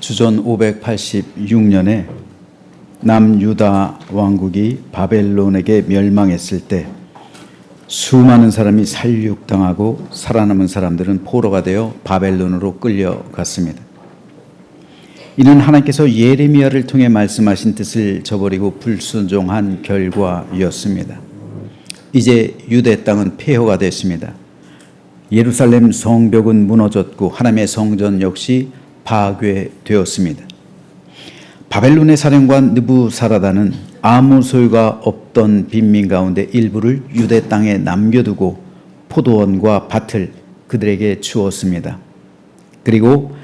주전 586년에 남유다 왕국이 바벨론에게 멸망했을 때 수많은 사람이 살육당하고 살아남은 사람들은 포로가 되어 바벨론으로 끌려갔습니다. 이는 하나님께서 예레미야를 통해 말씀하신 뜻을 저버리고 불순종한 결과였습니다. 이제 유대 땅은 폐허가 됐습니다. 예루살렘 성벽은 무너졌고 하나님의 성전 역시 파괴되었습니다. 바벨론의 사령관 느부사라다는 아무 소유가 없던 빈민 가운데 일부를 유대 땅에 남겨두고 포도원과 밭을 그들에게 주었습니다. 그리고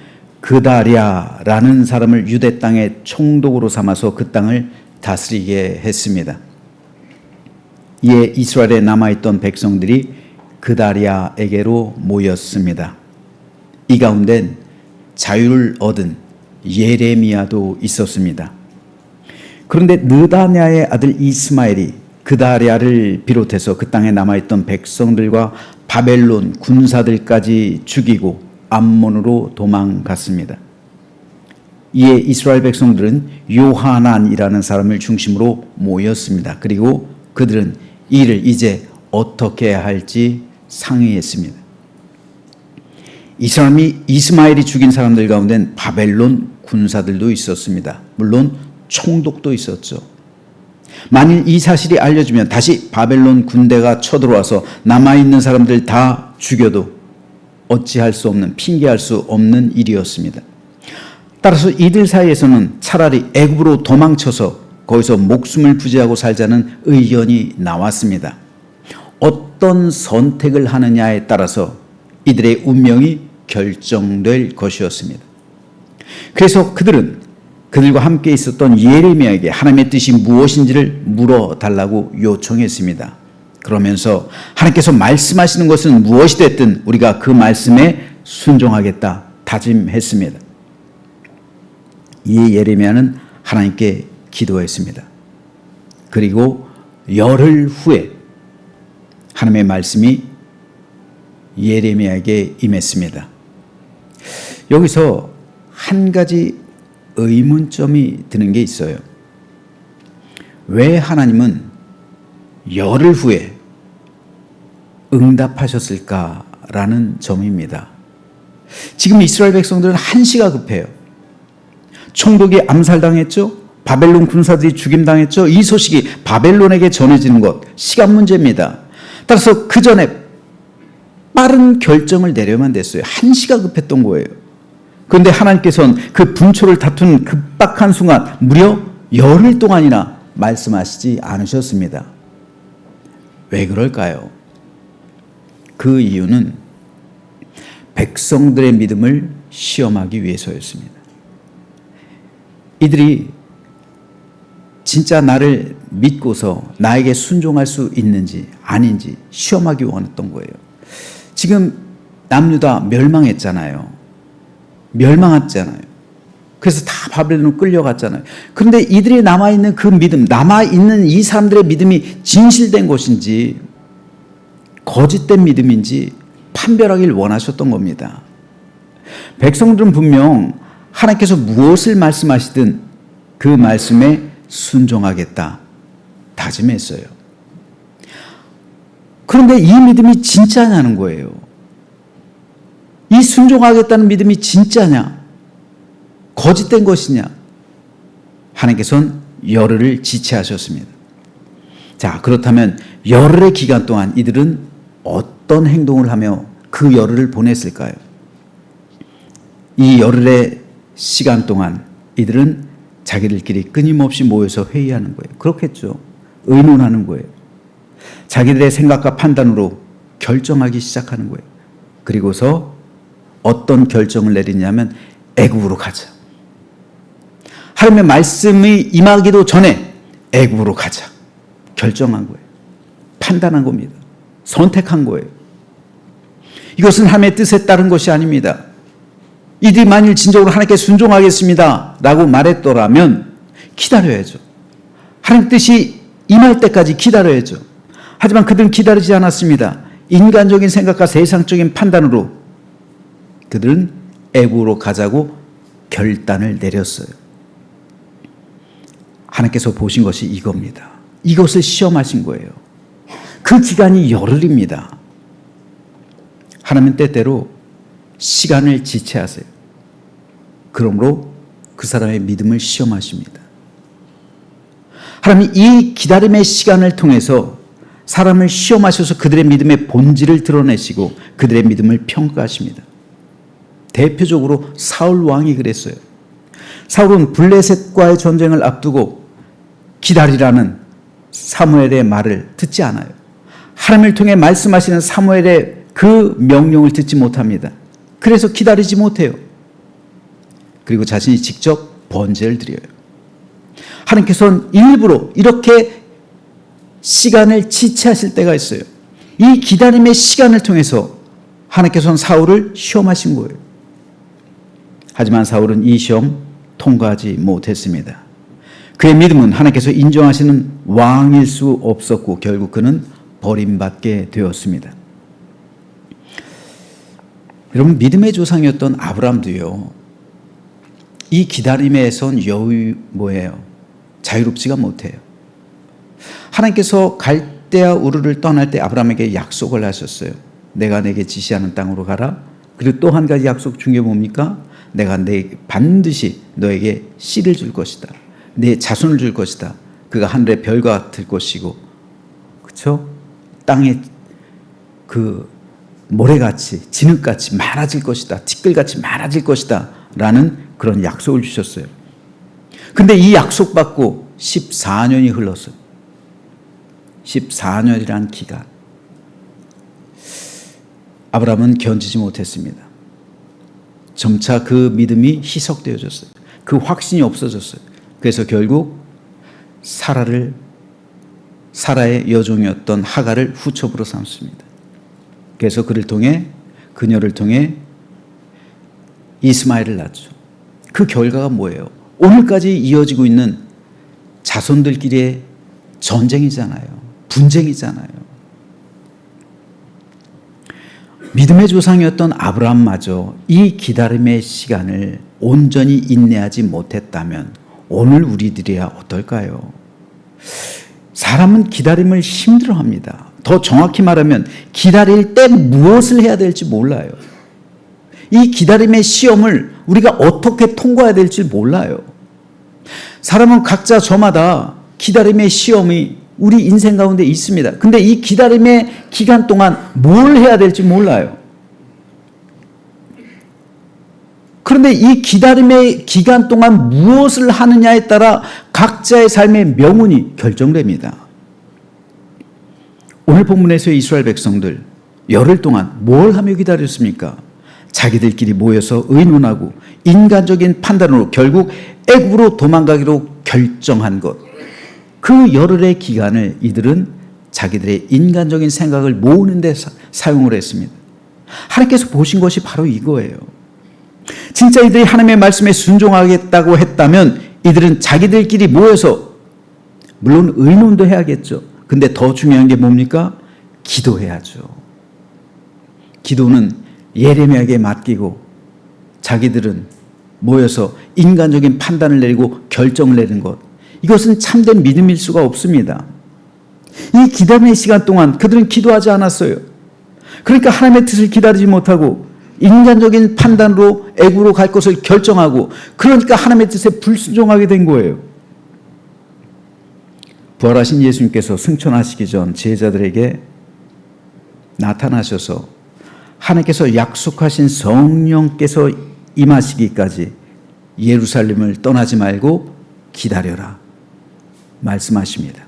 그다랴라는 사람을 유대 땅의 총독으로 삼아서 그 땅을 다스리게 했습니다. 이에 이스라엘에 남아있던 백성들이 그다랴에게로 모였습니다. 이 가운데는 자유를 얻은 예레미야도 있었습니다. 그런데 느다냐의 아들 이스마엘이 그다랴를 비롯해서 그 땅에 남아있던 백성들과 바벨론 군사들까지 죽이고 암몬으로 도망갔습니다. 이에 이스라엘 백성들은 요하난이라는 사람을 중심으로 모였습니다. 그리고 그들은 이를 이제 어떻게 해야 할지 상의했습니다. 이 사람이 이스마엘이 죽인 사람들 가운데는 바벨론 군사들도 있었습니다. 물론 총독도 있었죠. 만일 이 사실이 알려지면 다시 바벨론 군대가 쳐들어와서 남아있는 사람들 다 죽여도 어찌할 수 없는, 핑계할 수 없는 일이었습니다. 따라서 이들 사이에서는 차라리 애굽으로 도망쳐서 거기서 목숨을 부지하고 살자는 의견이 나왔습니다. 어떤 선택을 하느냐에 따라서 이들의 운명이 결정될 것이었습니다. 그래서 그들은 그들과 함께 있었던 예레미야에게 하나님의 뜻이 무엇인지를 물어달라고 요청했습니다. 그러면서 하나님께서 말씀하시는 것은 무엇이 됐든 우리가 그 말씀에 순종하겠다 다짐했습니다. 이에 예레미야는 하나님께 기도했습니다. 그리고 열흘 후에 하나님의 말씀이 예레미야에게 임했습니다. 여기서 한 가지 의문점이 드는 게 있어요. 왜 하나님은 열흘 후에 응답하셨을까라는 점입니다. 지금 이스라엘 백성들은 한시가 급해요. 총독이 암살당했죠? 바벨론 군사들이 죽임당했죠? 이 소식이 바벨론에게 전해지는 것, 시간 문제입니다. 따라서 그 전에 빠른 결정을 내려야만 됐어요. 한시가 급했던 거예요. 그런데 하나님께서는 그 분초를 다툰 급박한 순간 무려 열흘 동안이나 말씀하시지 않으셨습니다. 왜 그럴까요? 그 이유는 백성들의 믿음을 시험하기 위해서였습니다. 이들이 진짜 나를 믿고서 나에게 순종할 수 있는지 아닌지 시험하기 원했던 거예요. 지금 남유다 멸망했잖아요. 멸망했잖아요. 그래서 다 바벨론으로 끌려갔잖아요. 그런데 이들이 남아있는 그 믿음, 남아있는 이 사람들의 믿음이 진실된 것인지 거짓된 믿음인지 판별하길 원하셨던 겁니다. 백성들은 분명 하나님께서 무엇을 말씀하시든 그 말씀에 순종하겠다 다짐했어요. 그런데 이 믿음이 진짜냐는 거예요. 이 순종하겠다는 믿음이 진짜냐? 거짓된 것이냐? 하나님께서는 열흘을 지체하셨습니다. 자, 그렇다면 열흘의 기간 동안 이들은 어떤 행동을 하며 그 열흘을 보냈을까요? 이 열흘의 시간 동안 이들은 자기들끼리 끊임없이 모여서 회의하는 거예요. 그렇겠죠. 의논하는 거예요. 자기들의 생각과 판단으로 결정하기 시작하는 거예요. 그리고서 어떤 결정을 내리냐면 애굽으로 가자. 하나님의 말씀이 임하기도 전에 애굽으로 가자. 결정한 거예요. 판단한 겁니다. 선택한 거예요. 이것은 하나님의 뜻에 따른 것이 아닙니다. 이들이 만일 진정으로 하나님께 순종하겠습니다 라고 말했더라면 기다려야죠. 하나님 뜻이 임할 때까지 기다려야죠. 하지만 그들은 기다리지 않았습니다. 인간적인 생각과 세상적인 판단으로 그들은 애굽으로 가자고 결단을 내렸어요. 하나님께서 보신 것이 이겁니다. 이것을 시험하신 거예요. 그 기간이 열흘입니다. 하나님은 때때로 시간을 지체하세요. 그러므로 그 사람의 믿음을 시험하십니다. 하나님이 이 기다림의 시간을 통해서 사람을 시험하셔서 그들의 믿음의 본질을 드러내시고 그들의 믿음을 평가하십니다. 대표적으로 사울 왕이 그랬어요. 사울은 블레셋과의 전쟁을 앞두고 기다리라는 사무엘의 말을 듣지 않아요. 하나님을 통해 말씀하시는 사무엘의 그 명령을 듣지 못합니다. 그래서 기다리지 못해요. 그리고 자신이 직접 번제를 드려요. 하나님께서는 일부러 이렇게 시간을 지체하실 때가 있어요. 이 기다림의 시간을 통해서 하나님께서는 사울을 시험하신 거예요. 하지만 사울은 이 시험 통과하지 못했습니다. 그의 믿음은 하나님께서 인정하시는 왕일 수 없었고 결국 그는 버림받게 되었습니다. 여러분, 믿음의 조상이었던 아브라함도요, 이 기다림에선 뭐예요? 자유롭지가 못해요. 하나님께서 갈대아 우르를 떠날 때 아브라함에게 약속을 하셨어요. 내가 내게 지시하는 땅으로 가라. 그리고 또 한 가지 약속 중에 뭡니까? 내가 반드시 너에게 씨를 줄 것이다. 내 자손을 줄 것이다. 그가 하늘의 별과 같을 것이고, 그렇죠? 땅에 그 모래같이 진흙같이 많아질 것이다. 티끌같이 많아질 것이다. 라는 그런 약속을 주셨어요. 근데 이 약속 받고 14년이 흘렀어요. 14년이란 기간. 아브라함은 견디지 못했습니다. 점차 그 믿음이 희석되어졌어요. 그 확신이 없어졌어요. 그래서 결국 사라의 여종이었던 하갈을 후첩으로 삼습니다. 그래서 그녀를 통해 이스마엘을 낳죠. 그 결과가 뭐예요? 오늘까지 이어지고 있는 자손들끼리의 전쟁이잖아요. 분쟁이잖아요. 믿음의 조상이었던 아브라함마저 이 기다림의 시간을 온전히 인내하지 못했다면 오늘 우리들이야 어떨까요? 사람은 기다림을 힘들어합니다. 더 정확히 말하면 기다릴 때 무엇을 해야 될지 몰라요. 이 기다림의 시험을 우리가 어떻게 통과해야 될지 몰라요. 사람은 각자 저마다 기다림의 시험이 우리 인생 가운데 있습니다. 근데 이 기다림의 기간 동안 뭘 해야 될지 몰라요. 그런데 이 기다림의 기간 동안 무엇을 하느냐에 따라 각자의 삶의 명운이 결정됩니다. 오늘 본문에서의 이스라엘 백성들 열흘 동안 뭘 하며 기다렸습니까? 자기들끼리 모여서 의논하고 인간적인 판단으로 결국 애굽으로 도망가기로 결정한 것. 그 열흘의 기간을 이들은 자기들의 인간적인 생각을 모으는 데 사용을 했습니다. 하나님께서 보신 것이 바로 이거예요. 진짜 이들이 하나님의 말씀에 순종하겠다고 했다면 이들은 자기들끼리 모여서 물론 의논도 해야겠죠. 근데 더 중요한 게 뭡니까? 기도해야죠. 기도는 예레미야에게 맡기고 자기들은 모여서 인간적인 판단을 내리고 결정을 내리는 것. 이것은 참된 믿음일 수가 없습니다. 이 기다림의 시간 동안 그들은 기도하지 않았어요. 그러니까 하나님의 뜻을 기다리지 못하고 인간적인 판단으로 애굽으로 갈 것을 결정하고 그러니까 하나님의 뜻에 불순종하게 된 거예요. 부활하신 예수님께서 승천하시기 전 제자들에게 나타나셔서 하나님께서 약속하신 성령께서 임하시기까지 예루살렘을 떠나지 말고 기다려라 말씀하십니다.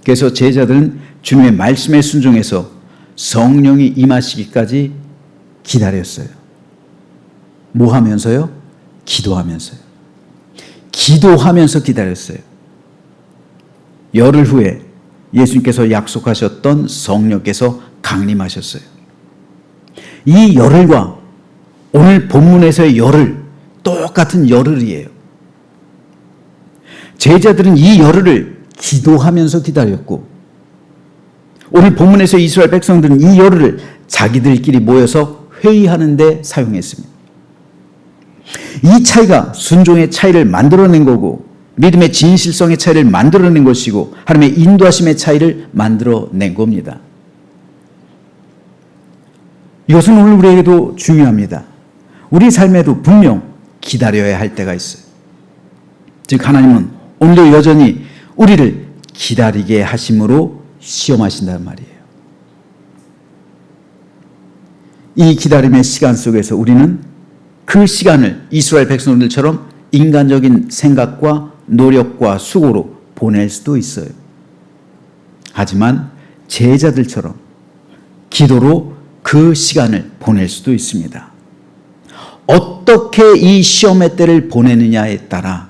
그래서 제자들은 주님의 말씀에 순종해서 성령이 임하시기까지 기다렸어요. 뭐 하면서요? 기도하면서요. 기도하면서 기다렸어요. 열흘 후에 예수님께서 약속하셨던 성령께서 강림하셨어요. 이 열흘과 오늘 본문에서의 열흘 똑같은 열흘이에요. 제자들은 이 열흘을 기도하면서 기다렸고 오늘 본문에서 이스라엘 백성들은 이 열흘을 자기들끼리 모여서 회의하는 데 사용했습니다. 이 차이가 순종의 차이를 만들어낸 거고 믿음의 진실성의 차이를 만들어낸 것이고 하나님의 인도하심의 차이를 만들어낸 겁니다. 이것은 오늘 우리에게도 중요합니다. 우리 삶에도 분명 기다려야 할 때가 있어요. 즉 하나님은 오늘도 여전히 우리를 기다리게 하심으로 시험하신다는 말이에요. 이 기다림의 시간 속에서 우리는 그 시간을 이스라엘 백성들처럼 인간적인 생각과 노력과 수고로 보낼 수도 있어요. 하지만 제자들처럼 기도로 그 시간을 보낼 수도 있습니다. 어떻게 이 시험의 때를 보내느냐에 따라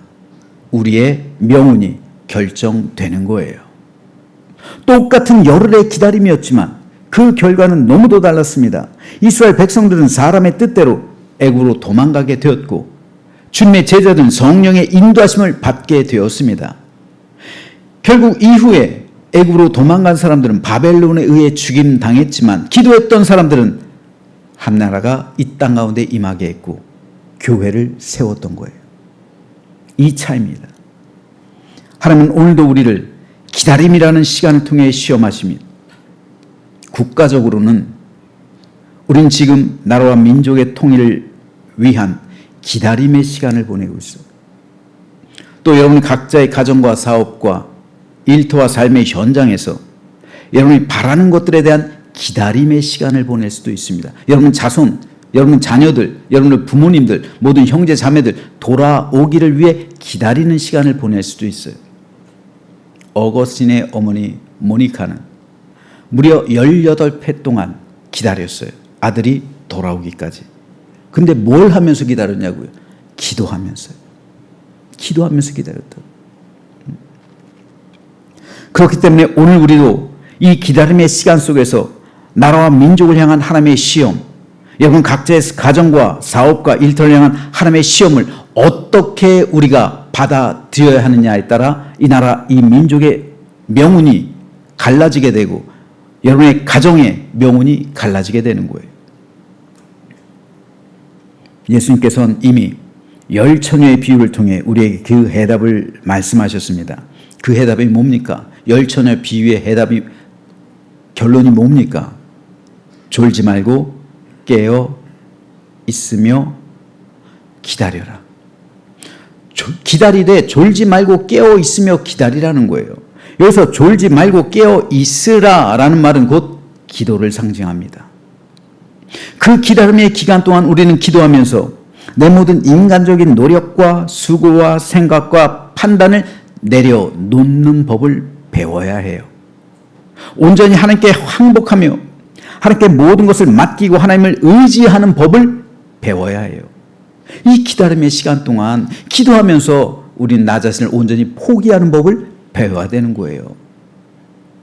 우리의 명운이 결정되는 거예요. 똑같은 열흘의 기다림이었지만 그 결과는 너무도 달랐습니다. 이스라엘 백성들은 사람의 뜻대로 애굽으로 도망가게 되었고 주님의 제자들은 성령의 인도하심을 받게 되었습니다. 결국 이후에 애굽으로 도망간 사람들은 바벨론에 의해 죽임당했지만 기도했던 사람들은 한나라가 이 땅 가운데 임하게 했고 교회를 세웠던 거예요. 이 차이입니다. 하나님은 오늘도 우리를 기다림이라는 시간을 통해 시험하십니다. 국가적으로는 우린 지금 나라와 민족의 통일을 위한 기다림의 시간을 보내고 있어요. 또 여러분 각자의 가정과 사업과 일터와 삶의 현장에서 여러분이 바라는 것들에 대한 기다림의 시간을 보낼 수도 있습니다. 여러분 자손, 여러분 자녀들, 여러분의 부모님들, 모든 형제 자매들 돌아오기를 위해 기다리는 시간을 보낼 수도 있어요. 어거스틴의 어머니 모니카는 무려 18회 동안 기다렸어요. 아들이 돌아오기까지. 근데 뭘 하면서 기다렸냐고요? 기도하면서요. 기도하면서 기다렸다. 그렇기 때문에 오늘 우리도 이 기다림의 시간 속에서 나라와 민족을 향한 하나님의 시험, 여러분 각자의 가정과 사업과 일터를 향한 하나님의 시험을 어떻게 우리가 받아들여야 하느냐에 따라 이 나라, 이 민족의 명운이 갈라지게 되고 여러분의 가정의 명운이 갈라지게 되는 거예요. 예수님께서는 이미 열 처녀의 비유를 통해 우리에게 그 해답을 말씀하셨습니다. 그 해답이 뭡니까? 열 처녀 비유의 해답이 결론이 뭡니까? 졸지 말고 깨어 있으며 기다려라. 기다리되 졸지 말고 깨어 있으며 기다리라는 거예요. 여기서 졸지 말고 깨어 있으라 라는 말은 곧 기도를 상징합니다. 그 기다림의 기간 동안 우리는 기도하면서 내 모든 인간적인 노력과 수고와 생각과 판단을 내려놓는 법을 배워야 해요. 온전히 하나님께 항복하며 하나님께 모든 것을 맡기고 하나님을 의지하는 법을 배워야 해요. 이 기다림의 시간 동안 기도하면서 우리는 나 자신을 온전히 포기하는 법을 배워야 되는 거예요.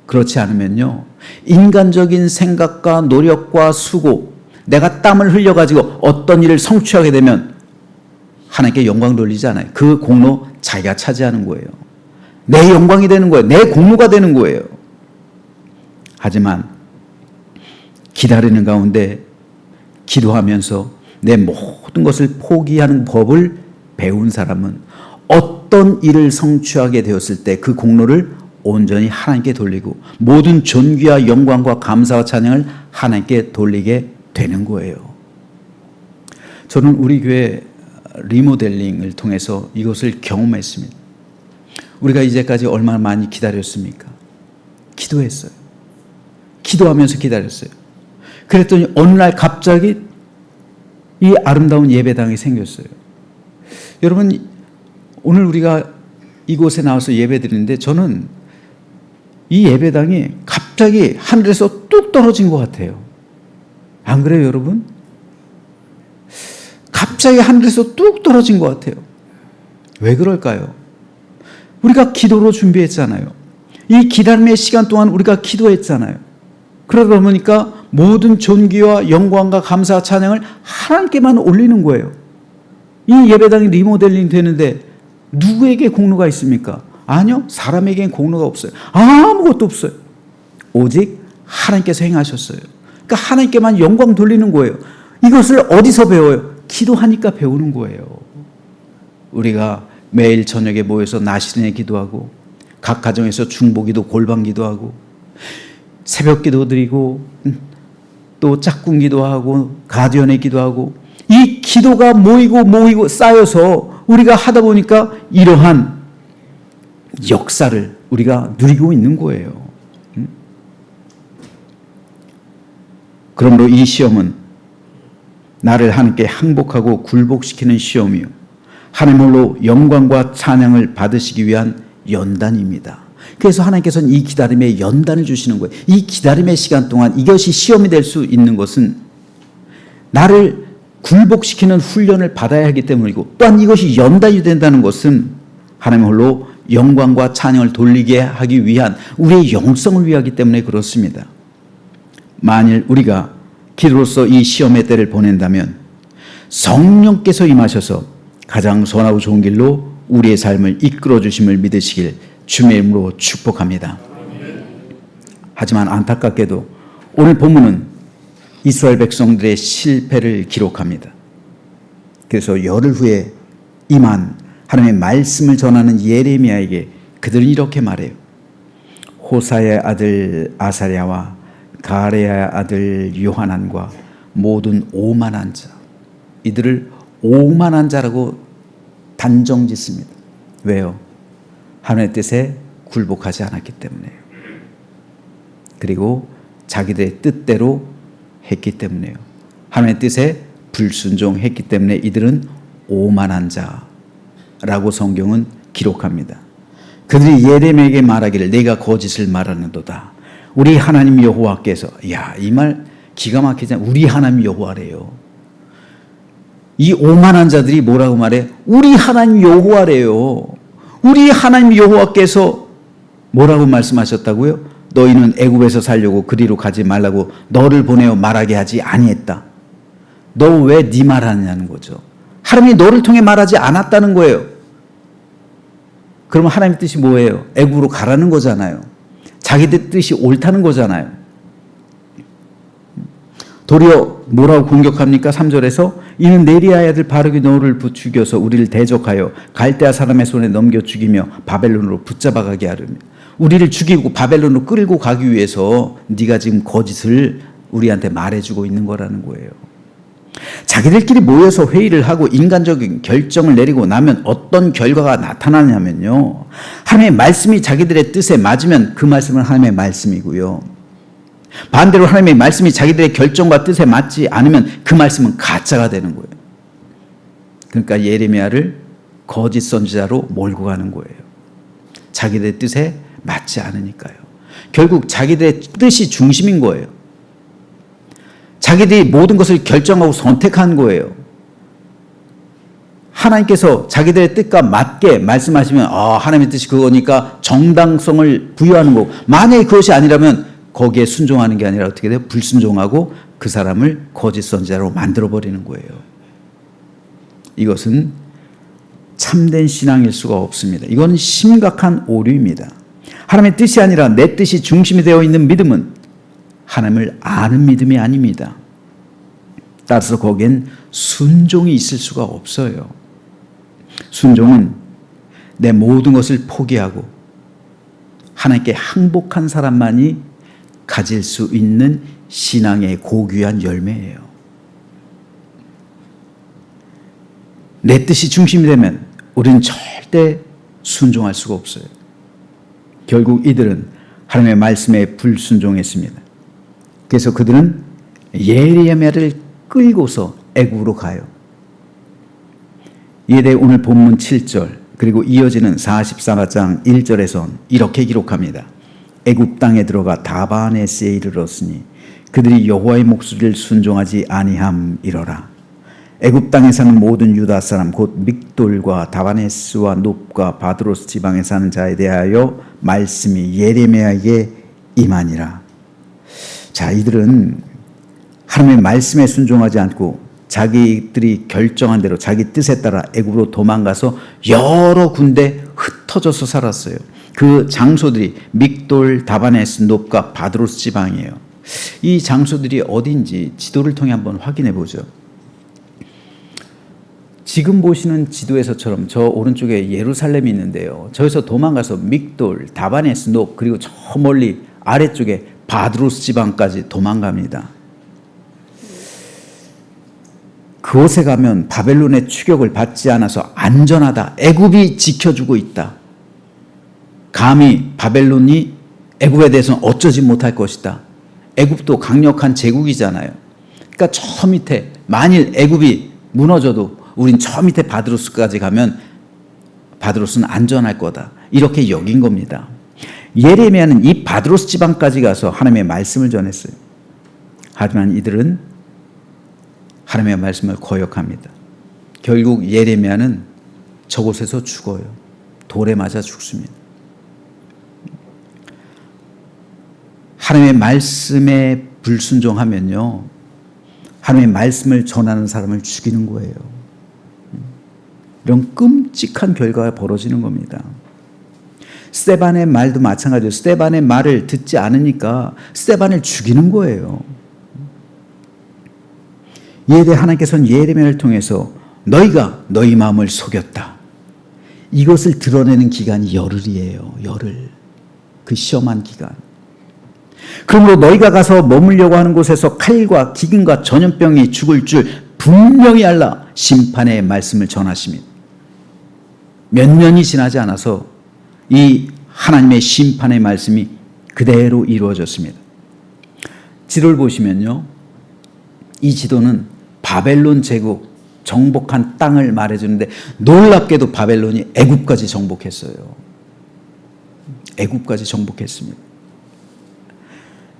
그렇지 않으면요, 인간적인 생각과 노력과 수고, 내가 땀을 흘려가지고 어떤 일을 성취하게 되면 하나님께 영광 돌리지 않아요. 그 공로 자기가 차지하는 거예요. 내 영광이 되는 거예요. 내 공로가 되는 거예요. 하지만 기다리는 가운데 기도하면서 내 모든 것을 포기하는 법을 배운 사람은 어떤 일을 성취하게 되었을 때 그 공로를 온전히 하나님께 돌리고 모든 존귀와 영광과 감사와 찬양을 하나님께 돌리게 되는 거예요. 저는 우리 교회 리모델링을 통해서 이것을 경험했습니다. 우리가 이제까지 얼마나 많이 기다렸습니까? 기도했어요. 기도하면서 기다렸어요. 그랬더니 어느 날 갑자기 이 아름다운 예배당이 생겼어요. 여러분, 오늘 우리가 이곳에 나와서 예배 드리는데 저는 이 예배당이 갑자기 하늘에서 뚝 떨어진 것 같아요. 안 그래요, 여러분? 갑자기 하늘에서 뚝 떨어진 것 같아요. 왜 그럴까요? 우리가 기도로 준비했잖아요. 이 기다림의 시간 동안 우리가 기도했잖아요. 그러다 보니까 모든 존귀와 영광과 감사와 찬양을 하나님께만 올리는 거예요. 이 예배당이 리모델링 되는데 누구에게 공로가 있습니까? 아니요, 사람에겐 공로가 없어요. 아무것도 없어요. 오직 하나님께서 행하셨어요. 그러니까 하나님께만 영광 돌리는 거예요. 이것을 어디서 배워요? 기도하니까 배우는 거예요. 우리가 매일 저녁에 모여서 나시린에 기도하고 각 가정에서 중보기도 골방기도 하고 새벽 기도 드리고 또 짝꿍 기도하고 가디언의 기도하고 이 기도가 모이고 쌓여서 우리가 하다 보니까 이러한 역사를 우리가 누리고 있는 거예요. 그러므로 이 시험은 나를 하나님께 항복하고 굴복시키는 시험이요 하나님으로 영광과 찬양을 받으시기 위한 연단입니다. 그래서 하나님께서는 이 기다림에 연단을 주시는 거예요. 이 기다림의 시간 동안 이것이 시험이 될 수 있는 것은 나를 굴복시키는 훈련을 받아야 하기 때문이고 또한 이것이 연단이 된다는 것은 하나님 홀로 영광과 찬양을 돌리게 하기 위한 우리의 영성을 위하기 때문에 그렇습니다. 만일 우리가 기도로서 이 시험의 때를 보낸다면 성령께서 임하셔서 가장 선하고 좋은 길로 우리의 삶을 이끌어 주심을 믿으시길 주의 이름으로 축복합니다. 하지만 안타깝게도 오늘 본문은 이스라엘 백성들의 실패를 기록합니다. 그래서 열흘 후에 임한 하나님의 말씀을 전하는 예레미야에게 그들은 이렇게 말해요. 호사의 아들 아사랴와 가레야의 아들 요하난과 모든 오만한 자, 이들을 오만한 자라고 단정 짓습니다. 왜요? 하나님의 뜻에 굴복하지 않았기 때문에요. 그리고 자기들의 뜻대로 했기 때문에요. 하나님의 뜻에 불순종했기 때문에 이들은 오만한 자라고 성경은 기록합니다. 그들이 예레미야에게 말하기를 내가 거짓을 말하는도다. 우리 하나님 여호와께서, 이 말 기가 막히잖아요. 우리 하나님 여호와래요. 이 오만한 자들이 뭐라고 말해? 우리 하나님 여호와래요. 우리 하나님 여호와께서 뭐라고 말씀하셨다고요? 너희는 애굽에서 살려고 그리로 가지 말라고 너를 보내어 말하게 하지 아니했다. 너 왜 네 말하느냐는 거죠. 하나님이 너를 통해 말하지 않았다는 거예요. 그러면 하나님의 뜻이 뭐예요? 애굽으로 가라는 거잖아요. 자기들 뜻이 옳다는 거잖아요. 도리어 뭐라고 공격합니까? 3절에서 이는 네리아의 아들 바룩이 너를 부추겨서 우리를 대적하여 갈대아 사람의 손에 넘겨 죽이며 바벨론으로 붙잡아 가게 하려며 우리를 죽이고 바벨론으로 끌고 가기 위해서 네가 지금 거짓을 우리한테 말해주고 있는 거라는 거예요. 자기들끼리 모여서 회의를 하고 인간적인 결정을 내리고 나면 어떤 결과가 나타나냐면요, 하나님의 말씀이 자기들의 뜻에 맞으면 그 말씀은 하나님의 말씀이고요, 반대로 하나님의 말씀이 자기들의 결정과 뜻에 맞지 않으면 그 말씀은 가짜가 되는 거예요. 그러니까 예레미야를 거짓 선지자로 몰고 가는 거예요. 자기들의 뜻에 맞지 않으니까요. 결국 자기들의 뜻이 중심인 거예요. 자기들이 모든 것을 결정하고 선택한 거예요. 하나님께서 자기들의 뜻과 맞게 말씀하시면 하나님의 뜻이 그거니까 정당성을 부여하는 거고, 만약에 그것이 아니라면 거기에 순종하는 게 아니라 어떻게 돼요? 불순종하고 그 사람을 거짓 선지자로 만들어버리는 거예요. 이것은 참된 신앙일 수가 없습니다. 이건 심각한 오류입니다. 하나님의 뜻이 아니라 내 뜻이 중심이 되어 있는 믿음은 하나님을 아는 믿음이 아닙니다. 따라서 거기엔 순종이 있을 수가 없어요. 순종은 내 모든 것을 포기하고 하나님께 항복한 사람만이 가질 수 있는 신앙의 고귀한 열매예요. 내 뜻이 중심이 되면 우리는 절대 순종할 수가 없어요. 결국 이들은 하나님의 말씀에 불순종했습니다. 그래서 그들은 예레미야를 끌고서 애굽으로 가요. 이에 대해 오늘 본문 7절 그리고 이어지는 44장 1절에선 이렇게 기록합니다. 애굽 땅에 들어가 다바네스에 이르렀으니 그들이 여호와의 목소리를 순종하지 아니함이러라. 애굽 땅에 사는 모든 유다 사람 곧 믹돌과 다바네스와 놉과 바드로스 지방에 사는 자에 대하여 말씀이 예레미야에게 임하니라. 자, 이들은 하나님의 말씀에 순종하지 않고 자기들이 결정한 대로 자기 뜻에 따라 애굽으로 도망가서 여러 군데 흩어져서 살았어요. 그 장소들이 믹돌, 다바네스, 놉과 바드로스 지방이에요. 이 장소들이 어딘지 지도를 통해 한번 확인해 보죠. 지금 보시는 지도에서처럼 저 오른쪽에 예루살렘이 있는데요. 저기서 도망가서 믹돌, 다바네스 높, 그리고 저 멀리 아래쪽에 바드로스 지방까지 도망갑니다. 그곳에 가면 바벨론의 추격을 받지 않아서 안전하다. 애굽이 지켜주고 있다. 감히 바벨론이 애굽에 대해서는 어쩌지 못할 것이다. 애굽도 강력한 제국이잖아요. 그러니까 저 밑에 만일 애굽이 무너져도 우린 저 밑에 바드로스까지 가면 바드로스는 안전할 거다. 이렇게 여긴 겁니다. 예레미야는 이 바드로스 지방까지 가서 하나님의 말씀을 전했어요. 하지만 이들은 하나님의 말씀을 거역합니다. 결국 예레미야는 저곳에서 죽어요. 돌에 맞아 죽습니다. 하나님의 말씀에 불순종하면요, 하나님의 말씀을 전하는 사람을 죽이는 거예요. 이런 끔찍한 결과가 벌어지는 겁니다. 스데반의 말도 마찬가지예요. 스데반의 말을 듣지 않으니까 스데반을 죽이는 거예요. 이에 대해 하나님께서는 예레미야를 통해서 너희가 너희 마음을 속였다. 이것을 드러내는 기간이 열흘이에요. 열흘. 그 시험한 기간. 그러므로 너희가 가서 머물려고 하는 곳에서 칼과 기근과 전염병이 죽을 줄 분명히 알라. 심판의 말씀을 전하십니다. 몇 년이 지나지 않아서 이 하나님의 심판의 말씀이 그대로 이루어졌습니다. 지도를 보시면요, 이 지도는 바벨론 제국 정복한 땅을 말해주는데 놀랍게도 바벨론이 애굽까지 정복했어요. 애굽까지 정복했습니다.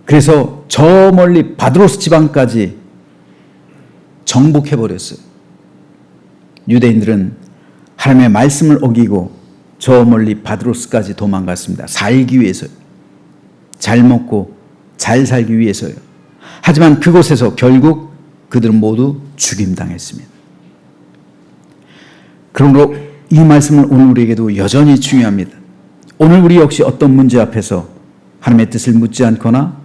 그래서 저 멀리 바드로스 지방까지 정복해버렸어요. 유대인들은 하나님의 말씀을 어기고 저 멀리 바드로스까지 도망갔습니다. 살기 위해서요. 잘 먹고 잘 살기 위해서요. 하지만 그곳에서 결국 그들은 모두 죽임당했습니다. 그러므로 이 말씀은 오늘 우리에게도 여전히 중요합니다. 오늘 우리 역시 어떤 문제 앞에서 하나님의 뜻을 묻지 않거나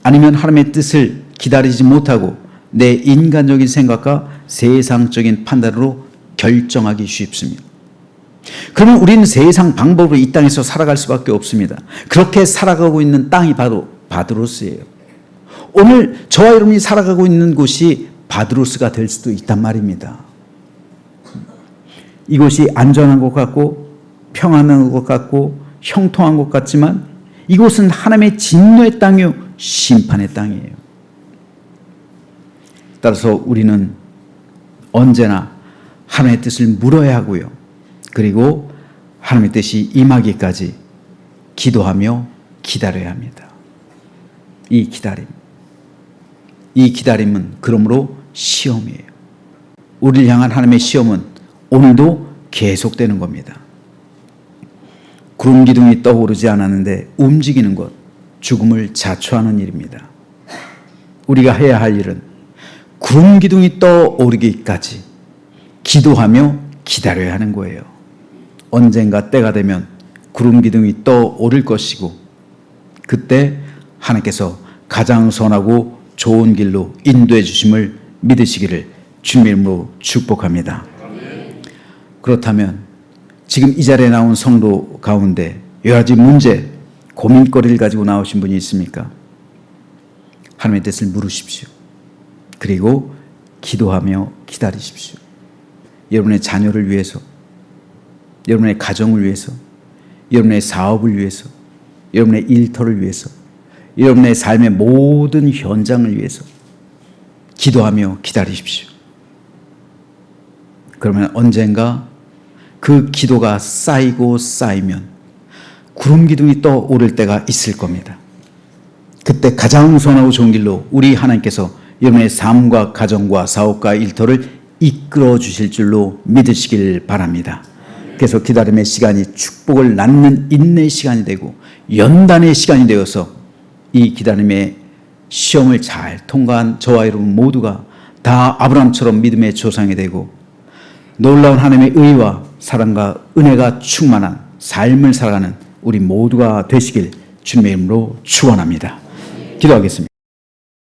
아니면 하나님의 뜻을 기다리지 못하고 내 인간적인 생각과 세상적인 판단으로 결정하기 쉽습니다. 그러면 우리는 세상 방법으로 이 땅에서 살아갈 수밖에 없습니다. 그렇게 살아가고 있는 땅이 바로 바드로스예요. 오늘 저와 여러분이 살아가고 있는 곳이 바드로스가 될 수도 있단 말입니다. 이곳이 안전한 것 같고 평안한 것 같고 형통한 것 같지만 이곳은 하나님의 진노의 땅이요 심판의 땅이에요. 따라서 우리는 언제나 하나님의 뜻을 물어야 하고요. 그리고 하나님의 뜻이 임하기까지 기도하며 기다려야 합니다. 이 기다림은 그러므로 시험이에요. 우리를 향한 하나님의 시험은 오늘도 계속되는 겁니다. 구름 기둥이 떠오르지 않았는데 움직이는 것, 죽음을 자초하는 일입니다. 우리가 해야 할 일은 구름 기둥이 떠오르기까지 기도하며 기다려야 하는 거예요. 언젠가 때가 되면 구름 기둥이 떠오를 것이고 그때 하나님께서 가장 선하고 좋은 길로 인도해 주심을 믿으시기를 주님의 이름으로 축복합니다. 그렇다면 지금 이 자리에 나온 성도 가운데 여러 가지 문제, 고민거리를 가지고 나오신 분이 있습니까? 하나님의 뜻을 물으십시오. 그리고 기도하며 기다리십시오. 여러분의 자녀를 위해서, 여러분의 가정을 위해서, 여러분의 사업을 위해서, 여러분의 일터를 위해서, 여러분의 삶의 모든 현장을 위해서 기도하며 기다리십시오. 그러면 언젠가 그 기도가 쌓이고 쌓이면 구름 기둥이 떠오를 때가 있을 겁니다. 그때 가장 선하고 좋은 길로 우리 하나님께서 여러분의 삶과 가정과 사업과 일터를 이끌어 주실 줄로 믿으시길 바랍니다. 그래서 기다림의 시간이 축복을 낳는 인내의 시간이 되고 연단의 시간이 되어서 이 기다림의 시험을 잘 통과한 저와 여러분 모두가 다 아브라함처럼 믿음의 조상이 되고 놀라운 하나님의 의와 사랑과 은혜가 충만한 삶을 살아가는 우리 모두가 되시길 주님의 이름으로 축원합니다. 기도하겠습니다.